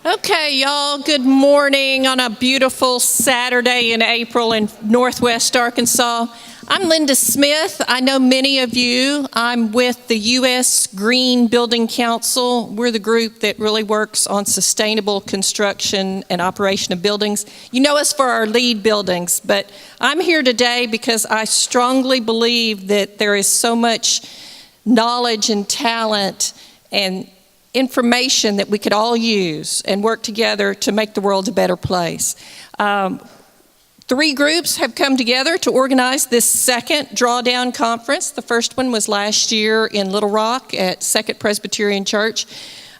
Okay, y'all, good morning on a beautiful Saturday in April in Northwest Arkansas. I'm Linda Smith. I know many of you. I'm with the U.S. Green Building Council. We're the group that really works on sustainable construction and operation of buildings. You know us for our LEED buildings, but I'm here today because I strongly believe that there is so much knowledge and talent and information that we could all use and work together to make the world a better place. Three groups have come together to organize this second Drawdown conference. The first one was last year in Little Rock at Second Presbyterian Church.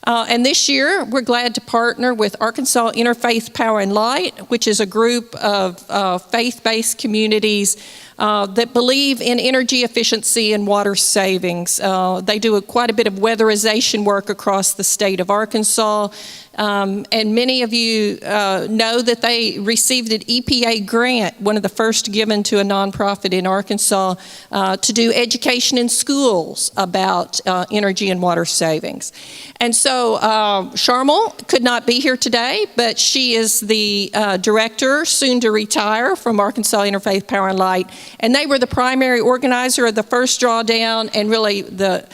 And this year, we're glad to partner with Arkansas Interfaith Power and Light, which is a group of faith-based communities that believe in energy efficiency and water savings. They do quite a bit of weatherization work across the state of Arkansas. And many of you know that they received an EPA grant, one of the first given to a nonprofit in Arkansas, to do education in schools about energy and water savings. And so Sharmal could not be here today, but she is the director, soon to retire, from Arkansas Interfaith Power and Light. And they were the primary organizer of the first Drawdown and really the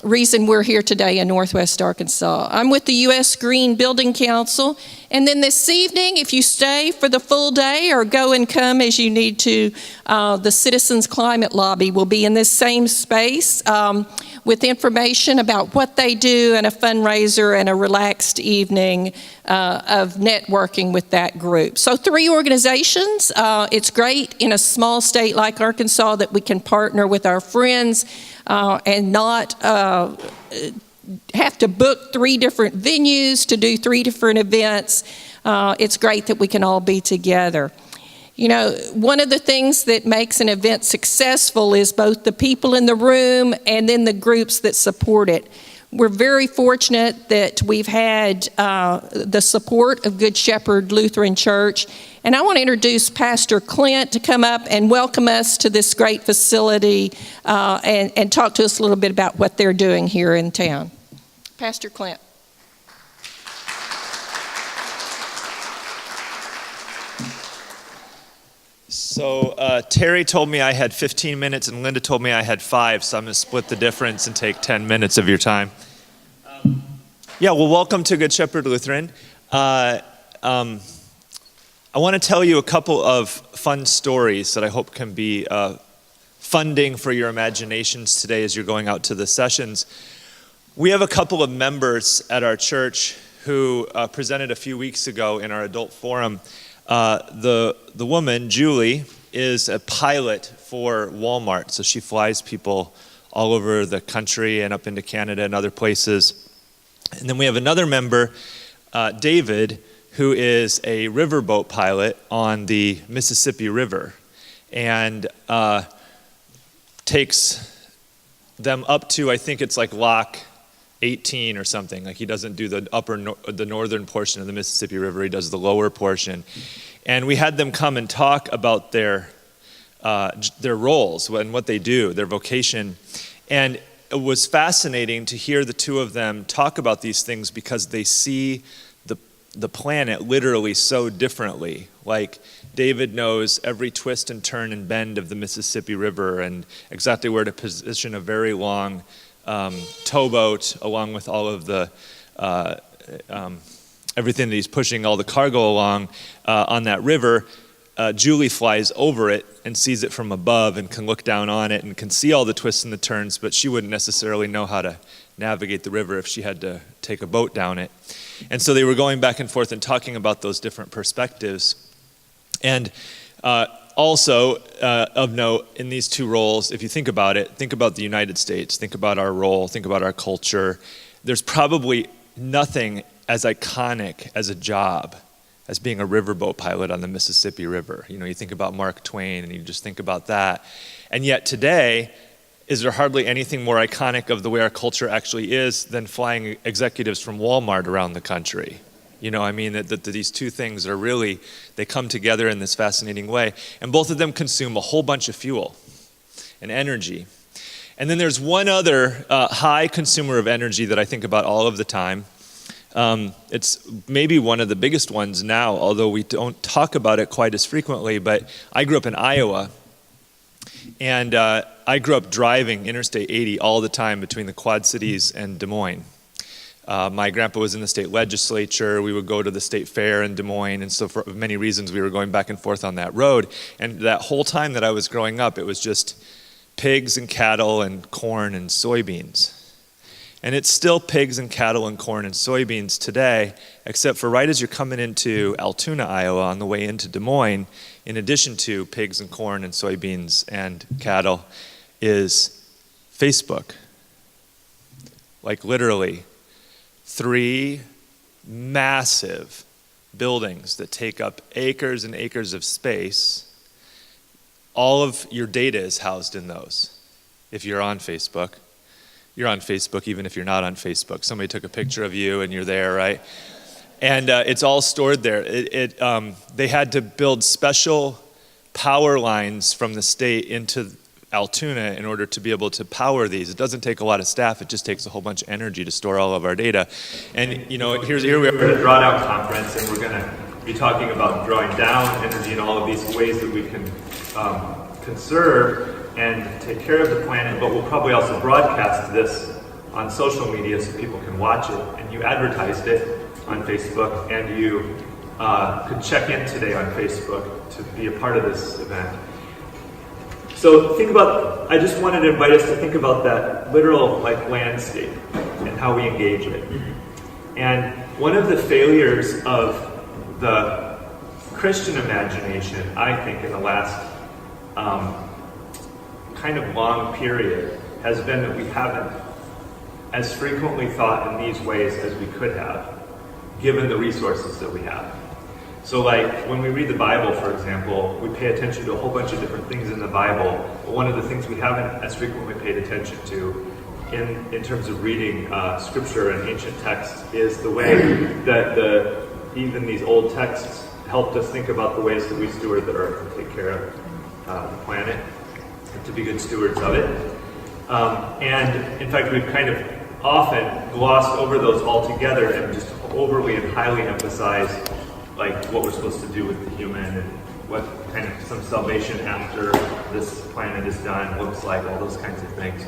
reason we're here today in Northwest Arkansas. I'm with the U.S. Green Building Council. And then this evening, if you stay for the full day or go and come as you need to, the Citizens Climate Lobby will be in this same space with information about what they do and a fundraiser and a relaxed evening of networking with that group. So 3 organizations. It's great in a small state like Arkansas that we can partner with our friends and not have to book 3 different venues to do 3 different events. It's great that we can all be together. You know, one of the things that makes an event successful is both the people in the room and then the groups that support it. We're very fortunate that we've had the support of Good Shepherd Lutheran Church. And I want to introduce Pastor Clint to come up and welcome us to this great facility and talk to us a little bit about what they're doing here in town. Pastor Clint. So Terry told me I had 15 minutes and Linda told me I had 5, so I'm going to split the difference and take 10 minutes of your time. Welcome to Good Shepherd Lutheran. I want to tell you a couple of fun stories that I hope can be funding for your imaginations today as you're going out to the sessions. We have a couple of members at our church who presented a few weeks ago in our adult forum. The woman, Julie, is a pilot for Walmart. So she flies people all over the country and up into Canada and other places. And then we have another member, David, who is a riverboat pilot on the Mississippi River and takes them up to, I think it's like Lock 18 or something. Like he doesn't do the northern portion of the Mississippi River, he does the lower portion. And we had them come and talk about their roles and what they do, their vocation. And it was fascinating to hear the two of them talk about these things because they see the planet literally so differently. Like David knows every twist and turn and bend of the Mississippi River and exactly where to position a very long towboat along with all of the everything that he's pushing all the cargo along on that river. Julie flies over it and sees it from above and can look down on it and can see all the twists and the turns, but she wouldn't necessarily know how to navigate the river if she had to take a boat down it. And so they were going back and forth and talking about those different perspectives. And also, of note, in these 2 roles, if you think about it, think about the United States, think about our role, think about our culture. There's probably nothing as iconic as a job as being a riverboat pilot on the Mississippi River. You know, you think about Mark Twain and you just think about that. And yet today, is there hardly anything more iconic of the way our culture actually is than flying executives from Walmart around the country? You know, I mean, that these 2 things are really, they come together in this fascinating way. And both of them consume a whole bunch of fuel and energy. And then there's one other high consumer of energy that I think about all of the time. It's maybe one of the biggest ones now, although we don't talk about it quite as frequently. But I grew up in Iowa, and I grew up driving Interstate 80 all the time between the Quad Cities and Des Moines. My grandpa was in the state legislature. We would go to the state fair in Des Moines, and so for many reasons we were going back and forth on that road. And that whole time that I was growing up, it was just pigs and cattle and corn and soybeans. And it's still pigs and cattle and corn and soybeans today, except for right as you're coming into Altoona, Iowa, on the way into Des Moines, in addition to pigs and corn and soybeans and cattle, is Facebook. Like literally 3 massive buildings that take up acres and acres of space. All of your data is housed in those. If you're on Facebook, you're on Facebook even if you're not on Facebook. Somebody took a picture of you and you're there, right? And it's all stored there. They had to build special power lines from the state into Altoona in order to be able to power these. It doesn't take a lot of staff. It just takes a whole bunch of energy to store all of our data. And here we are at a Drawdown conference, and we're going to be talking about drawing down energy and all of these ways that we can conserve and take care of the planet, but we'll probably also broadcast this on social media so people can watch it. And you advertised it on Facebook, and you could check in today on Facebook to be a part of this event. So I just wanted to invite us to think about that literal landscape and how we engage it. And one of the failures of the Christian imagination, I think, in the last kind of long period has been that we haven't as frequently thought in these ways as we could have, given the resources that we have. So when we read the Bible, for example, we pay attention to a whole bunch of different things in the Bible, but one of the things we haven't as frequently paid attention to in terms of reading scripture and ancient texts is the way that even these old texts helped us think about the ways that we steward the earth and take care of the planet, to be good stewards of it. And in fact, we've kind of often glossed over those altogether and just overly and highly emphasized what we're supposed to do with the human and what kind of some salvation after this planet is done looks like, all those kinds of things.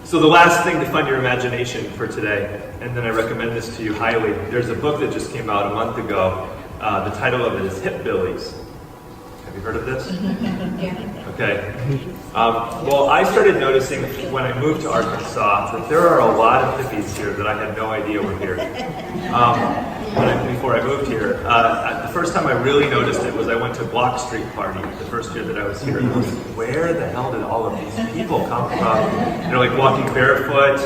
So the last thing to fund your imagination for today, and then I recommend this to you highly, there's a book that just came out a month ago. The title of it is Hipbillies. Have you heard of this? Yeah. Okay. Well, I started noticing when I moved to Arkansas that there are a lot of hippies here that I had no idea were here. Before I moved here, the first time I really noticed it was I went to Block Street Party the first year that I was here. And I was like, where the hell did all of these people come from? They're walking barefoot.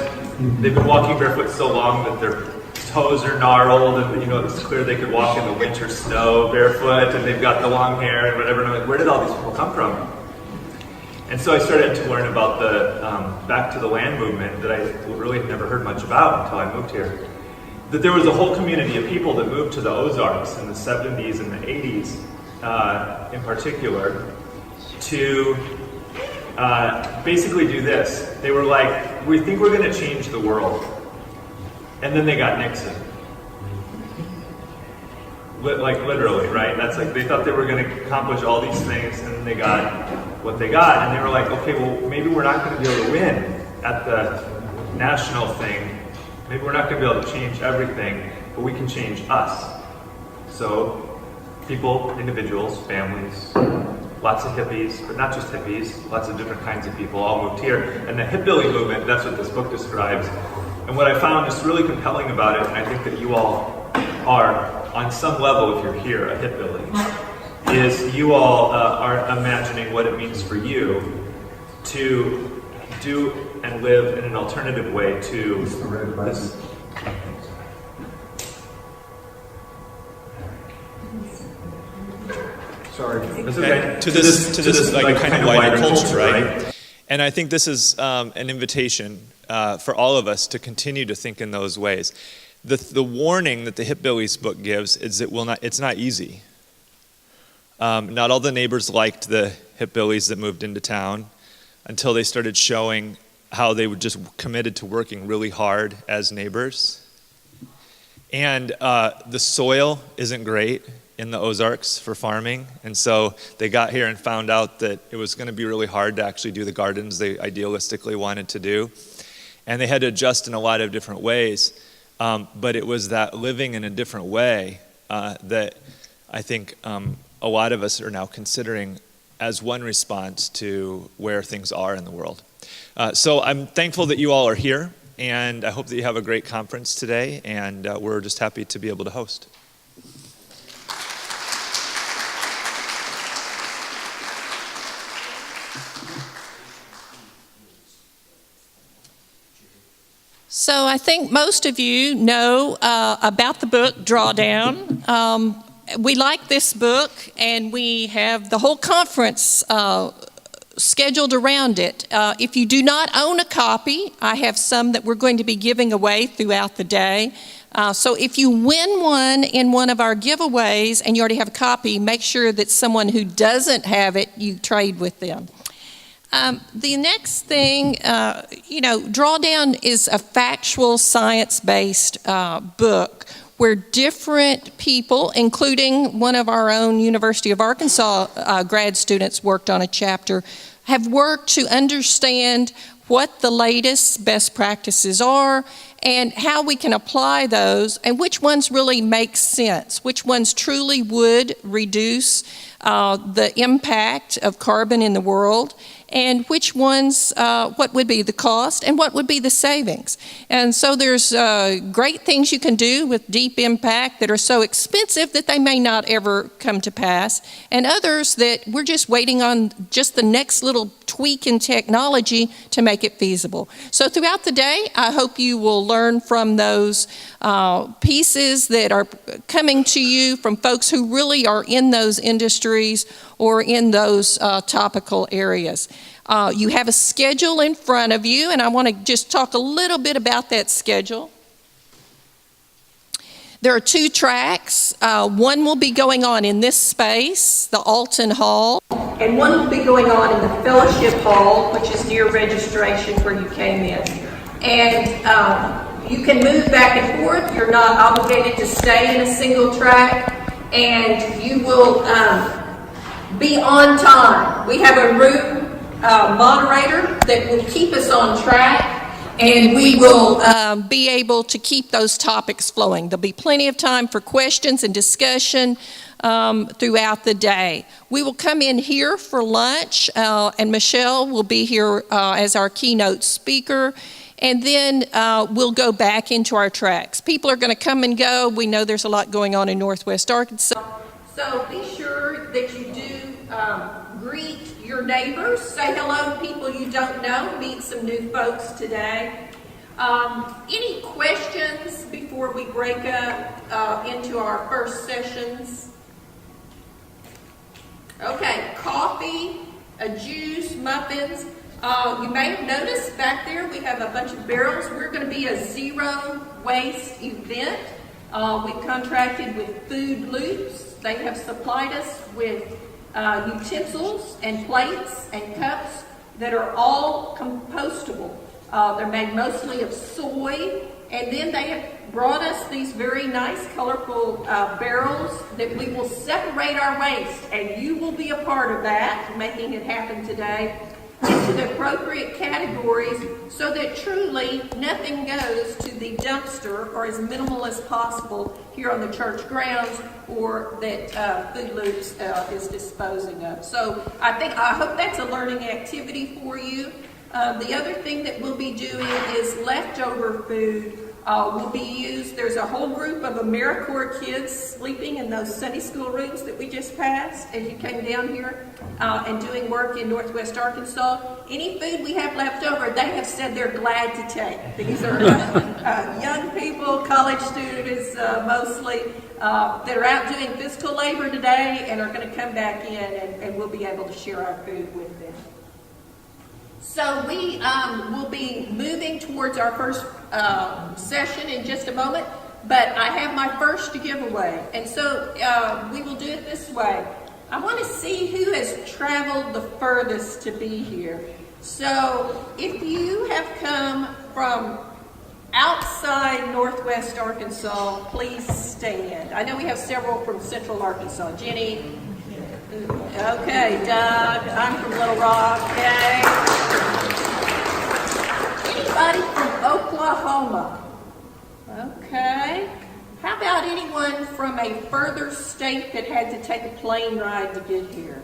They've been walking barefoot so long that their toes are gnarled, and it's clear they could walk in the winter snow barefoot, and they've got the long hair and whatever. And I'm like, where did all these people come from? And so I started to learn about the Back to the Land movement that I really had never heard much about until I moved here. That there was a whole community of people that moved to the Ozarks in the 70s and the 80s in particular to basically do this. They were like, we think we're going to change the world. And then they got Nixon. Literally, right? That's they thought they were going to accomplish all these things, and then they got what they got. And they were like, okay, well, maybe we're not going to be able to win at the national thing. Maybe we're not going to be able to change everything, but we can change us. So people, individuals, families, lots of hippies, but not just hippies, lots of different kinds of people all moved here. And the hipbilly movement, that's what this book describes. And what I found just really compelling about it, and I think that you all are, on some level, if you're here, a hipbilly, is you all are imagining what it means for you to do and live in an alternative way to this. Sorry. That's okay. To this kind of wider culture, right? And I think this is an invitation for all of us to continue to think in those ways. The warning that the Hipbillies book gives is it's not easy. Not all the neighbors liked the Hipbillies that moved into town until they started showing how they were just committed to working really hard as neighbors. And the soil isn't great in the Ozarks for farming. And so they got here and found out that it was going to be really hard to actually do the gardens they idealistically wanted to do. And they had to adjust in a lot of different ways. But it was that living in a different way that I think a lot of us are now considering as one response to where things are in the world. So I'm thankful that you all are here, and I hope that you have a great conference today, and we're just happy to be able to host. So I think most of you know about the book Drawdown. We like this book, and we have the whole conference scheduled around it. If you do not own a copy, I have some that we're going to be giving away throughout the day. So if you win one in one of our giveaways and you already have a copy, make sure that someone who doesn't have it, you trade with them. The next thing, Drawdown is a factual, science-based book where different people, including one of our own University of Arkansas grad students worked on a chapter, have worked to understand what the latest best practices are and how we can apply those and which ones really make sense, which ones truly would reduce the impact of carbon in the world, and which ones, what would be the cost and what would be the savings. And so there's great things you can do with deep impact that are so expensive that they may not ever come to pass, and others that we're just waiting on just the next little tweak in technology to make it feasible. So throughout the day, I hope you will learn from those pieces that are coming to you from folks who really are in those industries or in those topical areas. You have a schedule in front of you, and I want to just talk a little bit about that schedule. There are 2 tracks. One will be going on in this space, the Alton Hall, and one will be going on in the Fellowship Hall, which is near registration where you came in. And you can move back and forth. You're not obligated to stay in a single track, and you will be on time. We have a room moderator that will keep us on track, and we will be able to keep those topics flowing. There'll be plenty of time for questions and discussion throughout the day. We will come in here for lunch, and Michelle will be here as our keynote speaker, and then we'll go back into our tracks. People are going to come and go. We know there's a lot going on in Northwest Arkansas. So be sure that you do greet your neighbors, say hello to people you don't know, meet some new folks today. Any questions before we break up into our first sessions? Okay, coffee, a juice, muffins. You may have noticed back there we have a bunch of barrels. We're going to be a zero waste event. We've contracted with Food Loops. They have supplied us with utensils and plates and cups that are all compostable. They're made mostly of soy, and then they have brought us these very nice, colorful barrels that we will separate our waste, and you will be a part of that, making it happen today, into the appropriate categories so that truly nothing goes to the dumpster or as minimal as possible here on the church grounds or that Food Loops is disposing of. So I hope that's a learning activity for you. The other thing that we'll be doing is leftover food will be used. There's a whole group of AmeriCorps kids sleeping in those Sunday school rooms that we just passed as you came down here and doing work in Northwest Arkansas. Any food we have left over, they have said they're glad to take. These are young people, college students mostly, that are out doing physical labor today and are going to come back in, and we'll be able to share our food with them. So we will be moving towards our first session in just a moment, but I have my first giveaway. And so we will do it this way. I want to see who has traveled the furthest to be here. So if you have come from outside Northwest Arkansas, please stand. I know we have several from Central Arkansas. Jenny? Okay, Doug. I'm from Little Rock, okay? Anybody from Oklahoma? Okay. How about anyone from a further state that had to take a plane ride to get here?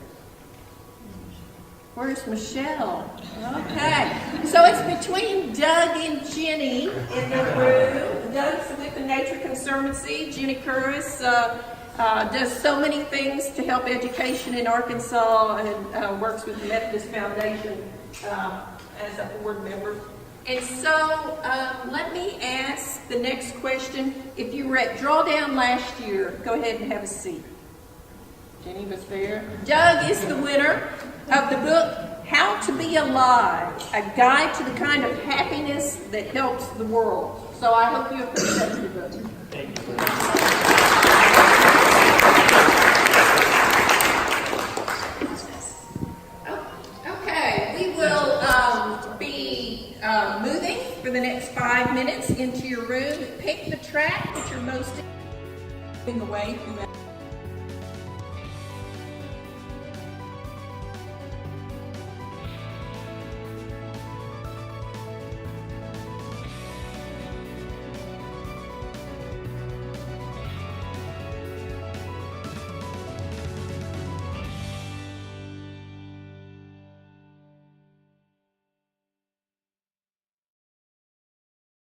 Where's Michelle? Okay. So it's between Doug and Jenny in the room. Doug's with the Nature Conservancy. Jenny Curris does so many things to help education in Arkansas and works with the Methodist Foundation as a board member. And so let me ask the next question. If you were at Drawdown last year, go ahead and have a seat. Jenny was there. Doug is the winner of the book, How to Be Alive, a guide to the kind of happiness that helps the world. So I hope you appreciate the book. Thank you. Okay, we will be moving for the next 5 minutes into your room. Pick the track that you're most in the way.